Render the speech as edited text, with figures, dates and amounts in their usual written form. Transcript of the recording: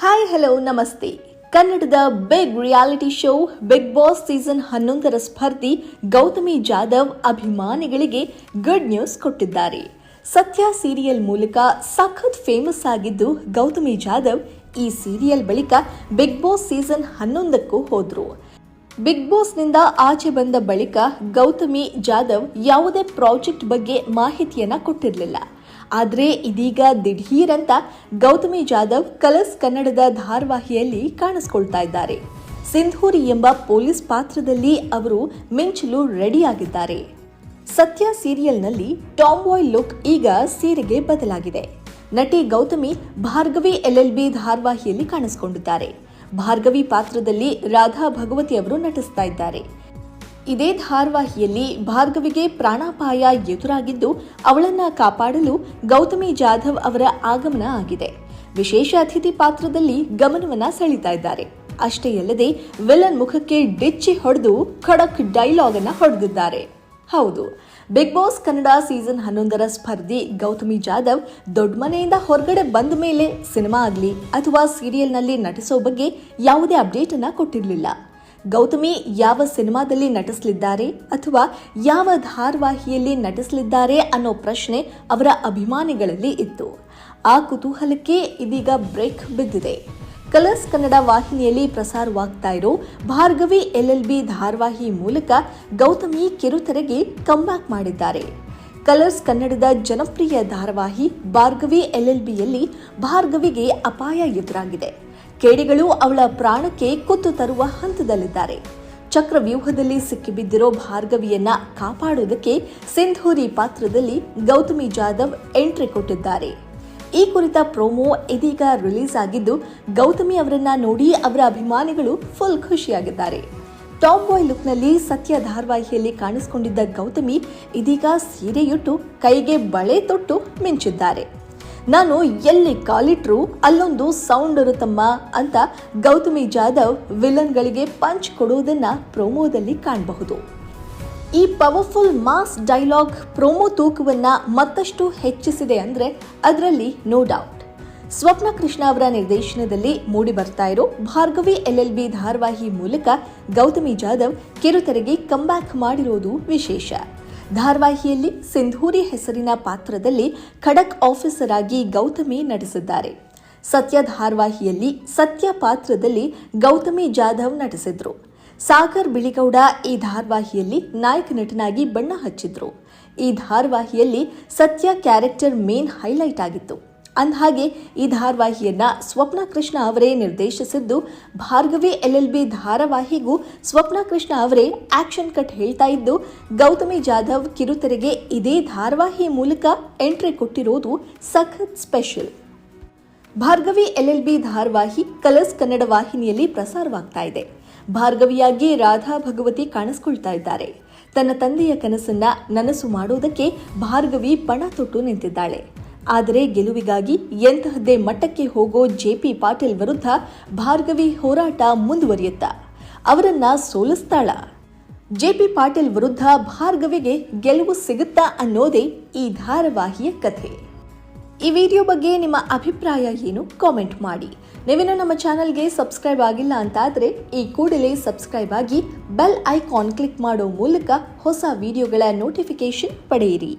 Hi hello ನಮಸ್ತೆ. ಕನ್ನಡದ big reality show big boss season 11ರ ಸ್ಪರ್ಧಿ ಗೌತಮಿ ಜಾಧವ್ ಅಭಿಮಾನಿಗಳಿಗೆ ಗುಡ್ ನ್ಯೂಸ್ ಕೊಟ್ಟಿದ್ದಾರೆ. ಸತ್ಯ ಸೀರಿಯಲ್ ಮೂಲಕ ಸಖತ್ ಫೇಮಸ್ ಆಗಿದ್ದು ಗೌತಮಿ ಜಾಧವ್ ಈ ಸೀರಿಯಲ್ ಬಳಿಕ ಬಿಗ್ ಬಾಸ್ ಸೀಸನ್ 11ಕ್ಕೂ ಹೋದ್ರು. ಬಿಗ್ ಬಾಸ್ನಿಂದ ಆಚೆ ಬಂದ ಬಳಿಕ ಗೌತಮಿ ಜಾಧವ್ ಯಾವುದೇ ಪ್ರಾಜೆಕ್ಟ್ ಬಗ್ಗೆ ಮಾಹಿತಿಯನ್ನ ಕೊಟ್ಟಿರಲಿಲ್ಲ. ಆದರೆ ಇದೀಗ ದಿಢೀರಂತ ಗೌತಮಿ ಜಾಧವ್ ಕಲರ್ಸ್ ಕನ್ನಡದ ಧಾರಾವಾಹಿಯಲ್ಲಿ ಕಾಣಿಸ್ಕೊಳ್ತಾ ಇದ್ದಾರೆ. ಸಿಂಧೂರಿ ಎಂಬ ಪೊಲೀಸ್ ಪಾತ್ರದಲ್ಲಿ ಅವರು ಮಿಂಚಲು ರೆಡಿಯಾಗಿದ್ದಾರೆ. ಸತ್ಯ ಸೀರಿಯಲ್ನಲ್ಲಿ ಟಾಮ್ ಬಾಯ್ ಲುಕ್ ಈಗ ಸೀರೆಗೆ ಬದಲಾಗಿದೆ. ನಟಿ ಗೌತಮಿ ಭಾರ್ಗವಿ LLB ಧಾರಾವಾಹಿಯಲ್ಲಿ ಕಾಣಿಸಿಕೊಂಡಿದ್ದಾರೆ. ಭಾರ್ಗವಿ ಪಾತ್ರದಲ್ಲಿ ರಾಧಾ ಭಗವತಿ ಅವರು ನಟಿಸ್ತಾ ಇದ್ದಾರೆ. ಇದೇ ಧಾರಾವಾಹಿಯಲ್ಲಿ ಭಾರ್ಗವಿಗೆ ಪ್ರಾಣಾಪಾಯ ಎದುರಾಗಿದ್ದು ಅವಳನ್ನ ಕಾಪಾಡಲು ಗೌತಮಿ ಜಾಧವ್ ಅವರ ಆಗಮನ ಆಗಿದೆ. ವಿಶೇಷ ಅತಿಥಿ ಪಾತ್ರದಲ್ಲಿ ಗಮನವನ್ನ ಸೆಳೀತಾ ಇದ್ದಾರೆ. ಅಷ್ಟೇ ಅಲ್ಲದೆ ವಿಲನ್ ಮುಖಕ್ಕೆ ಡಿಚ್ಚಿ ಹೊಡೆದು ಖಡಕ್ ಡೈಲಾಗ್ ಅನ್ನ ಹೊಡೆದಿದ್ದಾರೆ. ಹೌದು, ಬಿಗ್ ಬಾಸ್ ಕನ್ನಡ ಸೀಸನ್ 11ರ ಸ್ಪರ್ಧಿ ಗೌತಮಿ ಜಾಧವ್ ದೊಡ್ಡ ಮನೆಯಿಂದ ಹೊರಗಡೆ ಬಂದ ಮೇಲೆ ಸಿನಿಮಾ ಆಗಲಿ ಅಥವಾ ಸೀರಿಯಲ್ನಲ್ಲಿ ನಟಿಸೋ ಬಗ್ಗೆ ಯಾವುದೇ ಅಪ್ಡೇಟ್ ಅನ್ನ ಕೊಟ್ಟಿರಲಿಲ್ಲ. ಗೌತಮಿ ಯಾವ ಸಿನಿಮಾದಲ್ಲಿ ನಟಿಸಲಿದ್ದಾರೆ ಅಥವಾ ಯಾವ ಧಾರಾವಾಹಿಯಲ್ಲಿ ನಟಿಸಲಿದ್ದಾರೆ ಅನ್ನೋ ಪ್ರಶ್ನೆ ಅವರ ಅಭಿಮಾನಿಗಳಲ್ಲಿ ಇತ್ತು. ಆ ಕುತೂಹಲಕ್ಕೆ ಇದೀಗ ಬ್ರೇಕ್ ಬಿದ್ದಿದೆ. ಕಲರ್ಸ್ ಕನ್ನಡ ವಾಹಿನಿಯಲ್ಲಿ ಪ್ರಸಾರವಾಗ್ತಾ ಇರೋ ಭಾರ್ಗವಿ LLB ಧಾರಾವಾಹಿ ಮೂಲಕ ಗೌತಮಿ ಕಿರುತೆರೆಗೆ ಕಮ್ಬ್ಯಾಕ್ ಮಾಡಿದ್ದಾರೆ. ಕಲರ್ಸ್ ಕನ್ನಡದ ಜನಪ್ರಿಯ ಧಾರಾವಾಹಿ ಭಾರ್ಗವಿ LLBಯಲ್ಲಿ ಭಾರ್ಗವಿಗೆ ಅಪಾಯ ಎದುರಾಗಿದೆ. ಕೇಡಿಗಳು ಅವಳ ಪ್ರಾಣಕ್ಕೆ ಕುತ್ತು ತರುವ ಹಂತದಲ್ಲಿದ್ದಾರೆ. ಚಕ್ರವ್ಯೂಹದಲ್ಲಿ ಸಿಕ್ಕಿಬಿದ್ದಿರೋ ಭಾರ್ಗವಿಯನ್ನ ಕಾಪಾಡುವುದಕ್ಕೆ ಸಿಂಧೂರಿ ಪಾತ್ರದಲ್ಲಿ ಗೌತಮಿ ಜಾಧವ್ ಎಂಟ್ರಿ ಕೊಟ್ಟಿದ್ದಾರೆ. ಈ ಕುರಿತ ಪ್ರೋಮೋ ಇದೀಗ ರಿಲೀಸ್ ಆಗಿದ್ದು ಗೌತಮಿ ಅವರನ್ನ ನೋಡಿ ಅವರ ಅಭಿಮಾನಿಗಳು ಫುಲ್ ಖುಷಿಯಾಗಿದ್ದಾರೆ. ಟಾಮ್ ಬಾಯ್ ಲುಕ್ನಲ್ಲಿ ಸತ್ಯ ಧಾರಾವಾಹಿಯಲ್ಲಿ ಕಾಣಿಸಿಕೊಂಡಿದ್ದ ಗೌತಮಿ ಇದೀಗ ಸೀರೆಯುಟ್ಟು ಕೈಗೆ ಬಳೆ ತೊಟ್ಟು ಮಿಂಚಿದ್ದಾರೆ. ನಾನು ಎಲ್ಲಿ ಕಾಲಿಟ್ರು ಅಲ್ಲೊಂದು ಸೌಂಡ್ ಇರುತ್ತಮ್ಮ ಅಂತ ಗೌತಮಿ ಜಾಧವ್ ವಿಲನ್ಗಳಿಗೆ ಪಂಚ್ ಕೊಡುವುದನ್ನ ಪ್ರೋಮೋದಲ್ಲಿ ಕಾಣಬಹುದು. ಈ ಪವರ್ಫುಲ್ ಮಾಸ್ ಡೈಲಾಗ್ ಪ್ರೋಮೋ ತೂಕವನ್ನ ಮತ್ತಷ್ಟು ಹೆಚ್ಚಿಸಿದೆ ಅಂದ್ರೆ ಅದರಲ್ಲಿ ನೋ ಡೌಟ್. ಸ್ವಪ್ನ ಕೃಷ್ಣ ಅವರ ನಿರ್ದೇಶನದಲ್ಲಿ ಮೂಡಿ ಬರ್ತಾ ಇರೋ ಭಾರ್ಗವಿ LLB ಧಾರಾವಾಹಿ ಮೂಲಕ ಗೌತಮಿ ಜಾಧವ್ ಕಿರುತೆರೆಗೆ ಕಮ್ಬ್ಯಾಕ್ ಮಾಡಿರೋದು ವಿಶೇಷ. ಧಾರಾವಾಹಿಯಲ್ಲಿ ಸಿಂಧೂರಿ ಹೆಸರಿನ ಪಾತ್ರದಲ್ಲಿ ಖಡಕ್ ಆಫೀಸರ್ ಆಗಿ ಗೌತಮಿ ನಟಿಸಿದ್ದಾರೆ. ಸತ್ಯ ಧಾರಾವಾಹಿಯಲ್ಲಿ ಸತ್ಯ ಪಾತ್ರದಲ್ಲಿ ಗೌತಮಿ ಜಾಧವ್ ನಟಿಸಿದ್ರು. ಸಾಗರ್ ಬಿಳಿಗೌಡ ಈ ಧಾರಾವಾಹಿಯಲ್ಲಿ ನಾಯಕ ನಟನಾಗಿ ಬಣ್ಣ ಹಚ್ಚಿದ್ರು. ಈ ಧಾರಾವಾಹಿಯಲ್ಲಿ ಸತ್ಯ ಕ್ಯಾರೆಕ್ಟರ್ ಮೇನ್ ಹೈಲೈಟ್ ಆಗಿತ್ತು. ಅಂದಹಾಗೆ ಈ ಧಾರಾವಾಹಿಯನ್ನ ಸ್ವಪ್ನ ಕೃಷ್ಣ ಅವರೇ ನಿರ್ದೇಶಿಸಿದ್ದು ಭಾರ್ಗವಿ LLB ಧಾರಾವಾಹಿಗೂ ಸ್ವಪ್ನ ಕೃಷ್ಣ ಅವರೇ ಆಕ್ಷನ್ ಕಟ್ ಹೇಳ್ತಾ ಇದ್ದು ಗೌತಮಿ ಜಾಧವ್ ಕಿರುತೆರೆಗೆ ಇದೇ ಧಾರಾವಾಹಿ ಮೂಲಕ ಎಂಟ್ರಿ ಕೊಟ್ಟಿರೋದು ಸಖತ್ ಸ್ಪೆಷಲ್. ಭಾರ್ಗವಿ LLB ಧಾರಾವಾಹಿ ಕಲರ್ಸ್ ಕನ್ನಡ ವಾಹಿನಿಯಲ್ಲಿ ಪ್ರಸಾರವಾಗ್ತಾ ಇದೆ. ಭಾರ್ಗವಿಯಾಗಿ ರಾಧಾ ಭಗವತಿ ಕಾಣಿಸ್ಕೊಳ್ತಾ ಇದ್ದಾರೆ. ತನ್ನ ತಂದೆಯ ಕನಸನ್ನ ನನಸು ಮಾಡೋದಕ್ಕೆ ಭಾರ್ಗವಿ ಪಣ ತೊಟ್ಟು ನಿಂತಿದ್ದಾಳೆ. ಆದರೆ ಗೆಲುವಿಗಾಗಿ ಎಂತಹದ್ದೇ ಮಟ್ಟಕ್ಕೆ ಹೋಗೋ JP ಪಾಟೀಲ್ ವಿರುದ್ಧ ಭಾರ್ಗವಿ ಹೋರಾಟ ಮುಂದುವರಿಯುತ್ತಾ ಅವರನ್ನ ಸೋಲಿಸ್ತಾಳ? JP ಪಾಟೀಲ್ ವಿರುದ್ಧ ಭಾರ್ಗವಿಗೆ ಗೆಲುವು ಸಿಗುತ್ತಾ ಅನ್ನೋದೇ ಈ ಧಾರಾವಾಹಿಯ ಕಥೆ. ಈ ವಿಡಿಯೋ ಬಗ್ಗೆ ನಿಮ್ಮ ಅಭಿಪ್ರಾಯ ಏನು ಕಾಮೆಂಟ್ ಮಾಡಿ. ನೀವಿನ್ನೂ ನಮ್ಮ ಚಾನಲ್ಗೆ ಸಬ್ಸ್ಕ್ರೈಬ್ ಆಗಿಲ್ಲ ಅಂತಾದರೆ ಈ ಕೂಡಲೇ ಸಬ್ಸ್ಕ್ರೈಬ್ ಆಗಿ ಬೆಲ್ ಐಕಾನ್ ಕ್ಲಿಕ್ ಮಾಡೋ ಮೂಲಕ ಹೊಸ ವಿಡಿಯೋಗಳ ನೋಟಿಫಿಕೇಶನ್ ಪಡೆಯಿರಿ.